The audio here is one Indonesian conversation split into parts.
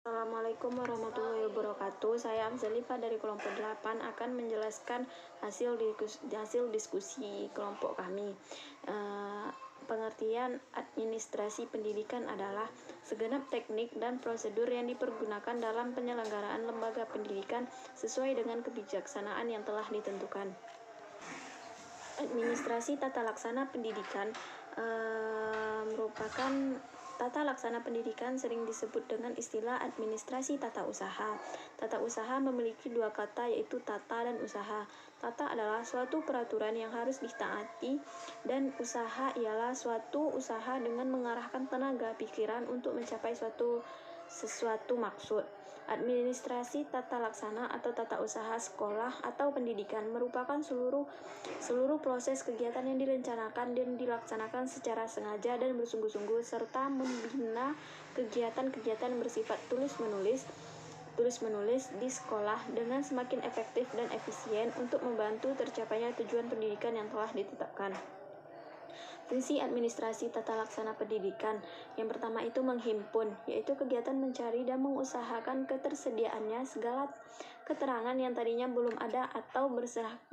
Assalamualaikum warahmatullahi wabarakatuh. Saya Amzalifa dari kelompok 8 akan menjelaskan hasil diskusi kelompok kami. Pengertian administrasi pendidikan adalah segenap teknik dan prosedur yang dipergunakan dalam penyelenggaraan lembaga pendidikan sesuai dengan kebijaksanaan yang telah ditentukan. Administrasi tata laksana pendidikan merupakan tata laksana pendidikan sering disebut dengan istilah administrasi tata usaha. Tata usaha memiliki dua kata, yaitu tata dan usaha. Tata adalah suatu peraturan yang harus ditaati, dan usaha ialah suatu usaha dengan mengarahkan tenaga pikiran untuk mencapai sesuatu maksud. Administrasi tata laksana atau tata usaha sekolah atau pendidikan merupakan seluruh proses kegiatan yang direncanakan dan dilaksanakan secara sengaja dan bersungguh-sungguh, serta membina kegiatan-kegiatan bersifat tulis-menulis di sekolah dengan semakin efektif dan efisien untuk membantu tercapainya tujuan pendidikan yang telah ditetapkan. Fungsi administrasi tata laksana pendidikan yang pertama itu menghimpun, yaitu kegiatan mencari dan mengusahakan ketersediaannya segala keterangan yang tadinya belum ada atau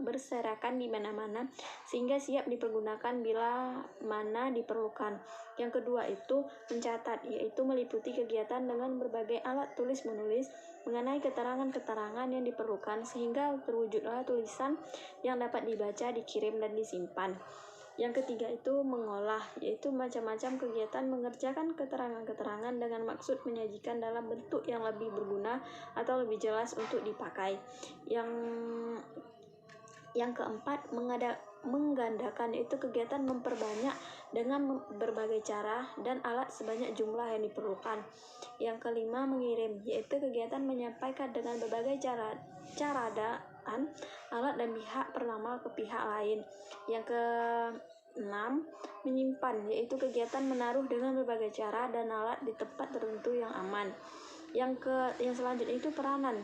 berserakan di mana-mana sehingga siap dipergunakan bila mana diperlukan. Yang kedua itu mencatat, yaitu meliputi kegiatan dengan berbagai alat tulis menulis mengenai keterangan-keterangan yang diperlukan sehingga terwujudlah tulisan yang dapat dibaca, dikirim, dan disimpan. Yang ketiga itu mengolah, yaitu macam-macam kegiatan mengerjakan keterangan-keterangan dengan maksud menyajikan dalam bentuk yang lebih berguna atau lebih jelas untuk dipakai. Yang keempat, menggandakan, yaitu kegiatan memperbanyak dengan berbagai cara dan alat sebanyak jumlah yang diperlukan. Yang kelima, mengirim, yaitu kegiatan menyampaikan dengan berbagai cara dan alat dan pihak pertama ke pihak lain. Yang keenam, menyimpan, yaitu kegiatan menaruh dengan berbagai cara dan alat di tempat tertentu yang aman. Yang selanjutnya itu peranan.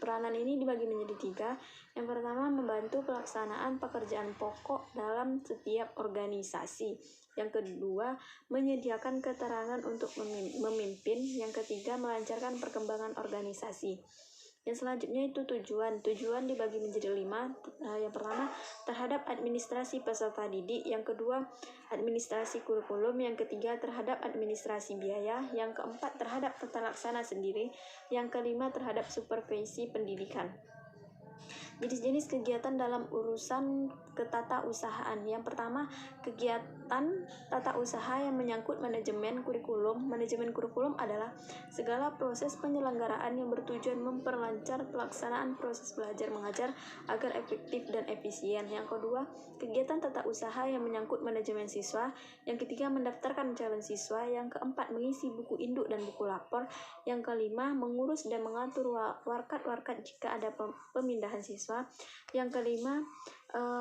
Peranan ini dibagi menjadi 3. Yang pertama, membantu pelaksanaan pekerjaan pokok dalam setiap organisasi. Yang kedua, menyediakan keterangan untuk memimpin. Yang ketiga, melancarkan perkembangan organisasi. Yang selanjutnya itu tujuan dibagi menjadi 5. Yang pertama, terhadap administrasi peserta didik. Yang kedua, administrasi kurikulum. Yang ketiga, terhadap administrasi biaya. Yang keempat, terhadap tata laksana sendiri. Yang kelima, terhadap supervisi pendidikan. Jenis-jenis kegiatan dalam urusan ketatausahaan. Yang pertama, kegiatan tata usaha yang menyangkut manajemen kurikulum. Manajemen kurikulum adalah segala proses penyelenggaraan yang bertujuan memperlancar pelaksanaan proses belajar mengajar agar efektif dan efisien. Yang kedua, kegiatan tata usaha yang menyangkut manajemen siswa. Yang ketiga, mendaftarkan calon siswa. Yang keempat, mengisi buku induk dan buku lapor. Yang kelima, mengurus dan mengatur warkat-warkat jika ada pemindahan siswa. Yang kelima,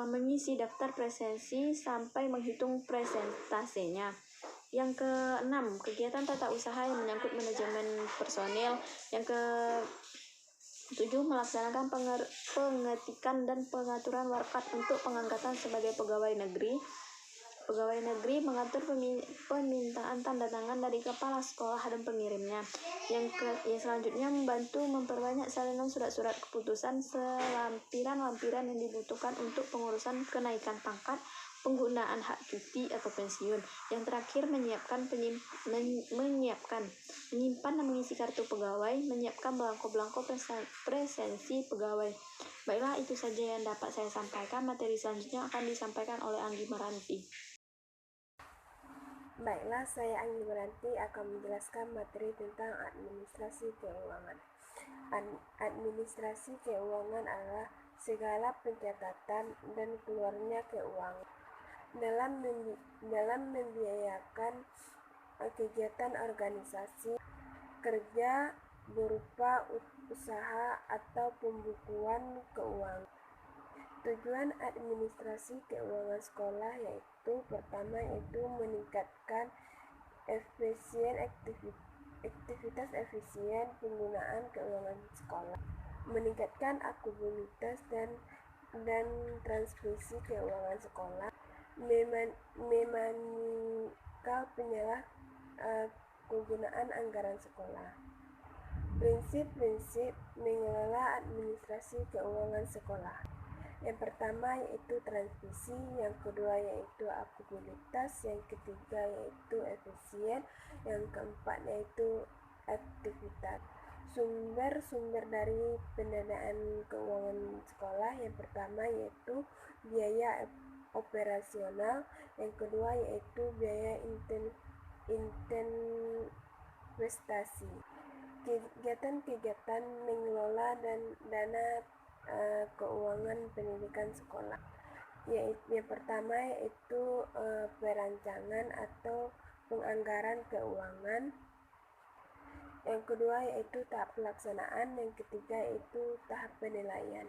mengisi daftar presensi sampai menghitung presentasenya. Yang keenam, kegiatan tata usaha yang menyangkut manajemen personil. Yang ketujuh, melaksanakan pengetikan dan pengaturan warkat untuk pengangkatan sebagai pegawai negeri. Pegawai negeri mengatur permintaan tanda tangan dari kepala sekolah dan pengirimnya. Yang selanjutnya, membantu memperbanyak salinan surat-surat keputusan selampiran-lampiran yang dibutuhkan untuk pengurusan kenaikan pangkat, penggunaan hak cuti atau pensiun. Yang terakhir, menyimpan dan mengisi kartu pegawai, menyiapkan belangko-belangko presensi pegawai. Baiklah, itu saja yang dapat saya sampaikan. Materi selanjutnya akan disampaikan oleh Anggi Meranti. Baiklah, saya Anggi Meranti akan menjelaskan materi tentang administrasi keuangan. Administrasi keuangan adalah segala pencatatan dan keluarnya keuangan dalam membiayakan kegiatan organisasi kerja berupa usaha atau pembukuan keuangan. Tujuan administrasi keuangan sekolah yaitu pertama yaitu meningkatkan aktivitas efisien penggunaan keuangan sekolah, meningkatkan akuntabilitas dan transmisi keuangan sekolah, memaniakal penggunaan anggaran sekolah. Prinsip-prinsip mengelola administrasi keuangan sekolah. Yang pertama yaitu transmisi, yang kedua yaitu akuntabilitas, yang ketiga yaitu efisien, yang keempat yaitu aktivitas. Sumber-sumber dari pendanaan keuangan sekolah yang pertama yaitu biaya operasional, yang kedua yaitu biaya investasi. Kegiatan-kegiatan mengelola dan dana keuangan pendidikan sekolah. Yang pertama yaitu perancangan atau penganggaran keuangan. Yang kedua yaitu tahap pelaksanaan, yang ketiga yaitu tahap penilaian.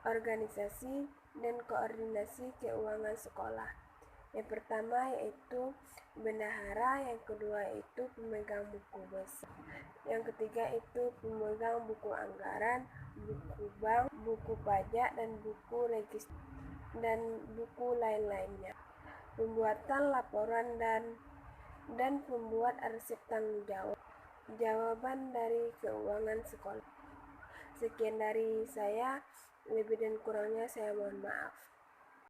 Organisasi dan koordinasi keuangan sekolah. Yang pertama yaitu bendahara, yang kedua yaitu pemegang buku besar, yang ketiga itu pemegang buku anggaran, buku bank, buku pajak, dan buku register, dan buku lain-lainnya. Pembuatan laporan dan pembuat arsip tanggung jawab. Jawaban dari keuangan sekolah. Sekian dari saya, lebih dan kurangnya saya mohon maaf.